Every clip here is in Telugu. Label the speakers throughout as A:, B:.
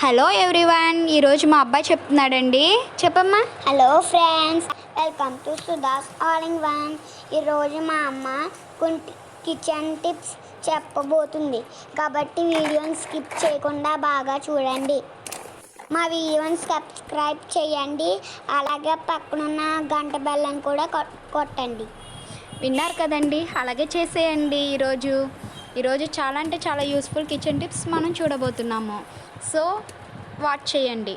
A: హలో ఎవ్రీవన్, ఈరోజు మా అబ్బాయి చెప్తున్నాడండి. చెప్పమ్మా.
B: Hello friends, welcome to Sudha's all in one. ఈరోజు మా అమ్మ కిచెన్ టిప్స్ చెప్పబోతుంది కాబట్టి వీడియోని స్కిప్ చేయకుండా బాగా చూడండి. మా వీడియోని సబ్స్క్రైబ్ చేయండి, అలాగే పక్కనున్న గంట బెల్లని కూడా కొట్టండి.
A: విన్నారు కదండి, అలాగే చేసేయండి. ఈరోజు చాలా అంటే చాలా యూస్ఫుల్ కిచెన్ టిప్స్ మనం చూడబోతున్నాము. సో వాచ్ చేయండి.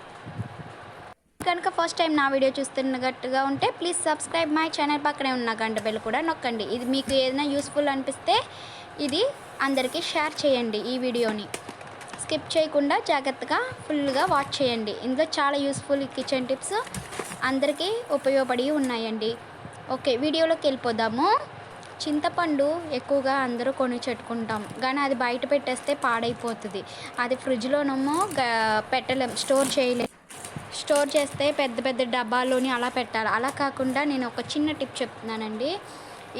A: కనుక ఫస్ట్ టైం నా వీడియో చూస్తున్నట్టుగా ఉంటే ప్లీజ్ సబ్స్క్రైబ్ మై ఛానల్, పక్కనే ఉన్న గంట బెల్ కూడా నొక్కండి. ఇది మీకు ఏదైనా యూస్ఫుల్ అనిపిస్తే ఇది అందరికీ షేర్ చేయండి. ఈ వీడియోని స్కిప్ చేయకుండా జాగ్రత్తగా ఫుల్గా వాచ్ చేయండి. ఇందులో చాలా యూస్ఫుల్ కిచెన్ టిప్స్ అందరికీ ఉపయోగపడి ఉన్నాయండి. ఓకే, వీడియోలోకి వెళ్ళిపోదాము. చింతపండు ఎక్కువగా అందరూ కొని చెట్టుకుంటాం, కానీ అది బయట పెట్టేస్తే పాడైపోతుంది. అది ఫ్రిడ్జ్లోనేమో పెట్టలేం, స్టోర్ చేస్తే పెద్ద పెద్ద డబ్బాల్లోని అలా పెట్టాలి. అలా కాకుండా నేను ఒక చిన్న టిప్ చెప్తున్నానండి.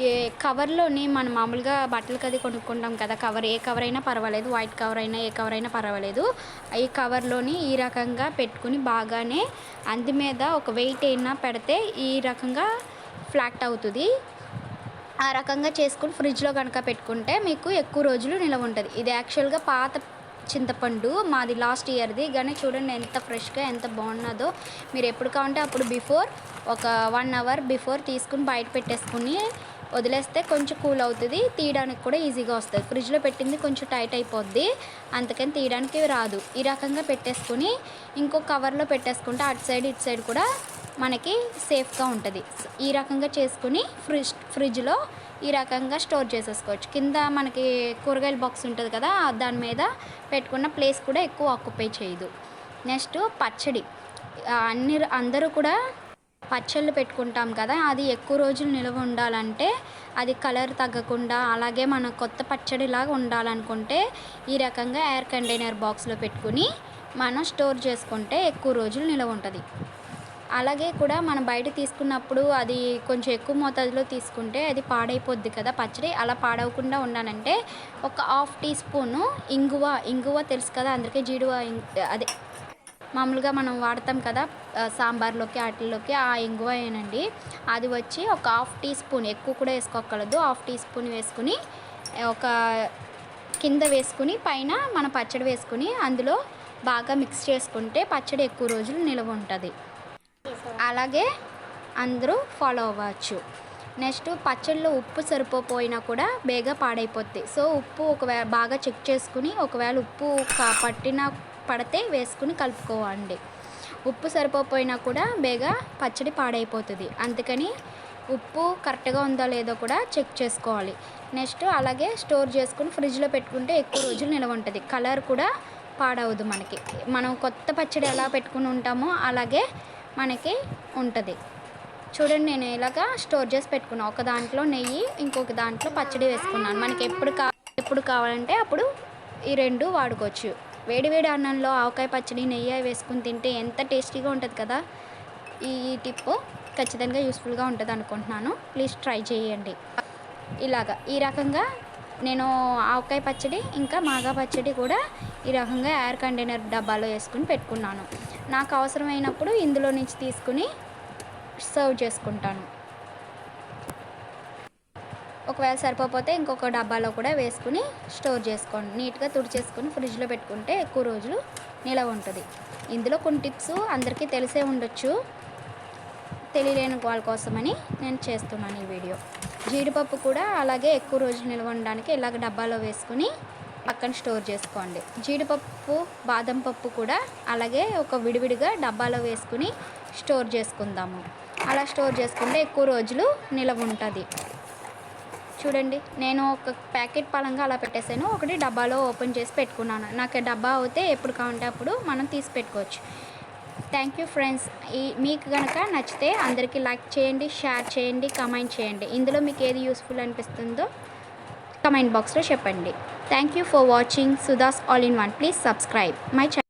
A: ఈ కవర్లోని మనం మామూలుగా బట్టలకి అది కొనుక్కుంటాం కదా, కవర్ ఏ కవర్ అయినా పర్వాలేదు, వైట్ కవర్ అయినా ఏ కవర్ అయినా పర్వాలేదు. ఈ కవర్లోని ఈ రకంగా పెట్టుకుని బాగానే అందు మీద ఒక వెయిట్ అయినా పెడితే ఈ రకంగా ఫ్లాట్ అవుతుంది. ఆ రకంగా చేసుకుని ఫ్రిడ్జ్లో కనుక పెట్టుకుంటే మీకు ఎక్కువ రోజులు నిలవ ఉంటుంది. ఇది యాక్చువల్గా పాత చింతపండు, మాది లాస్ట్ ఇయర్ది, కానీ చూడండి ఎంత ఫ్రెష్గా ఎంత బాగున్నదో. మీరు ఎప్పుడు కావాలంటే అప్పుడు ఒక 1 అవర్ బిఫోర్ తీసుకుని బయట పెట్టేసుకుని వదిలేస్తే కొంచెం కూల్ అవుతుంది, తీయడానికి కూడా ఈజీగా వస్తుంది. ఫ్రిడ్జ్లో పెట్టింది కొంచెం టైట్ అయిపోద్ది, అందుకని తీయడానికి రాదు. ఈ రకంగా పెట్టేసుకుని ఇంకో కవర్లో పెట్టేసుకుంటే అటు సైడ్ ఇటు సైడ్ కూడా మనకి సేఫ్గా ఉంటుంది. ఈ రకంగా చేసుకుని ఫ్రిడ్జ్లో ఈ రకంగా స్టోర్ చేసేసుకోవచ్చు. కింద మనకి కూరగాయల బాక్స్ ఉంటుంది కదా, దాని మీద పెట్టుకున్న ప్లేస్ కూడా ఎక్కువ ఆక్యుపై చేయదు. నెక్స్ట్ పచ్చడి. అందరూ కూడా పచ్చళ్ళు పెట్టుకుంటాం కదా, అది ఎక్కువ రోజులు నిల్వ ఉండాలంటే, అది కలర్ తగ్గకుండా అలాగే మన కొత్త పచ్చడిలాగా ఉండాలనుకుంటే ఈ రకంగా ఎయిర్ కంటైనర్ బాక్స్లో పెట్టుకుని మనం స్టోర్ చేసుకుంటే ఎక్కువ రోజులు నిల్వ ఉంటుంది. అలాగే కూడా మనం బయట తీసుకున్నప్పుడు అది కొంచెం ఎక్కువ మోతాదులో తీసుకుంటే అది పాడైపోద్ది కదా పచ్చడి. అలా పాడవకుండా ఉండాలంటే ఒక 1/2 టీ స్పూను ఇంగువ తెలుసు కదా, అందుకే అదే మామూలుగా మనం వాడతాం కదా సాంబార్లోకి వాటిల్లోకి, ఆ ఇంగువేనండి. అది వచ్చి ఒక 1/2 టీ స్పూన్, ఎక్కువ కూడా వేసుకోగలదు. 1/2 టీ స్పూన్ వేసుకుని ఒక కింద వేసుకుని పైన మన పచ్చడి వేసుకుని అందులో బాగా మిక్స్ చేసుకుంటే పచ్చడి ఎక్కువ రోజులు నిల్వ ఉంటుంది. అలాగే అందరూ ఫాలో అవ్వచ్చు. నెక్స్ట్ పచ్చళ్ళలో ఉప్పు సరిపోయినా కూడా బేగా పాడైపోద్ది. సో ఉప్పు ఒకవేళ బాగా చెక్ చేసుకుని, ఒకవేళ ఉప్పు పడితే వేసుకుని కలుపుకోవాలి. ఉప్పు సరిపోయినా కూడా బేగా పచ్చడి పాడైపోతుంది, అందుకని ఉప్పు కరెక్ట్గా ఉందో లేదో కూడా చెక్ చేసుకోవాలి. నెక్స్ట్ అలాగే స్టోర్ చేసుకుని ఫ్రిడ్జ్లో పెట్టుకుంటే ఎక్కువ రోజులు నిల్వ ఉంటుంది. కలర్ కూడా పాడవదు మనకి. మనం కొత్త పచ్చడి ఎలా పెట్టుకుని ఉంటామో అలాగే మనకి ఉంటుంది. చూడండి, నేను ఇలాగా స్టోర్ చేసి పెట్టుకున్నాను. ఒక దాంట్లో నెయ్యి, ఇంకొక దాంట్లో పచ్చడి వేసుకున్నాను. మనకి ఎప్పుడు కావాలంటే అప్పుడు ఈ 2 వాడుకోవచ్చు. వేడి అన్నంలో ఆవకాయ పచ్చడి నెయ్యి వేసుకుని తింటే ఎంత టేస్టీగా ఉంటుంది కదా. ఈ టిప్ ఖచ్చితంగా యూస్ఫుల్గా ఉంటుంది అనుకుంటున్నాను. ప్లీజ్ ట్రై చేయండి. ఈ రకంగా నేను ఆవకాయ పచ్చడి ఇంకా మాగా పచ్చడి కూడా ఈ రకంగా ఎయిర్ కంటైనర్ డబ్బాలో వేసుకుని పెట్టుకున్నాను. నాకు అవసరమైనప్పుడు ఇందులో నుంచి తీసుకుని సర్వ్ చేసుకుంటాను. ఒకవేళ సరిపోతే ఇంకొక డబ్బాలో కూడా వేసుకుని స్టోర్ చేసుకోండి. నీట్గా తుడిచేసుకుని ఫ్రిడ్జ్లో పెట్టుకుంటే ఎక్కువ రోజులు నిలవ ఉంటుంది. ఇందులో కొన్ని టిప్స్ అందరికీ తెలిసే ఉండొచ్చు, తెలియలేని వాళ్ళ కోసమని నేను చేస్తున్నాను ఈ వీడియో. జీడిపప్పు కూడా అలాగే ఎక్కువ రోజులు నిల్వ ఉండడానికి ఇలాగ డబ్బాలో వేసుకుని పక్కన స్టోర్ చేసుకోండి. జీడిపప్పు, బాదం పప్పు కూడా అలాగే ఒక విడివిడిగా డబ్బాలో వేసుకుని స్టోర్ చేసుకుందాము. అలా స్టోర్ చేసుకుంటే ఎక్కువ రోజులు నిల్వ ఉంటుంది. చూడండి, నేను ఒక ప్యాకెట్ పలంగా అలా పెట్టేసాను, ఒకటి డబ్బాలో ఓపెన్ చేసి పెట్టుకున్నాను. నాకు డబ్బా అయితే ఎప్పుడు కావాలంటే అప్పుడు మనం తీసి పెట్టుకోవచ్చు. Thank you friends. మీకు కనుక నచ్చితే అందరికీ లైక్ చేయండి, షేర్ చేయండి, కామెంట్ చేయండి. ఇందులో మీకు ఏది యూస్ఫుల్ అనిపిస్తుందో కామెంట్ బాక్స్లో చెప్పండి. Thank you for watching Sudha's all in one. Please subscribe my channel.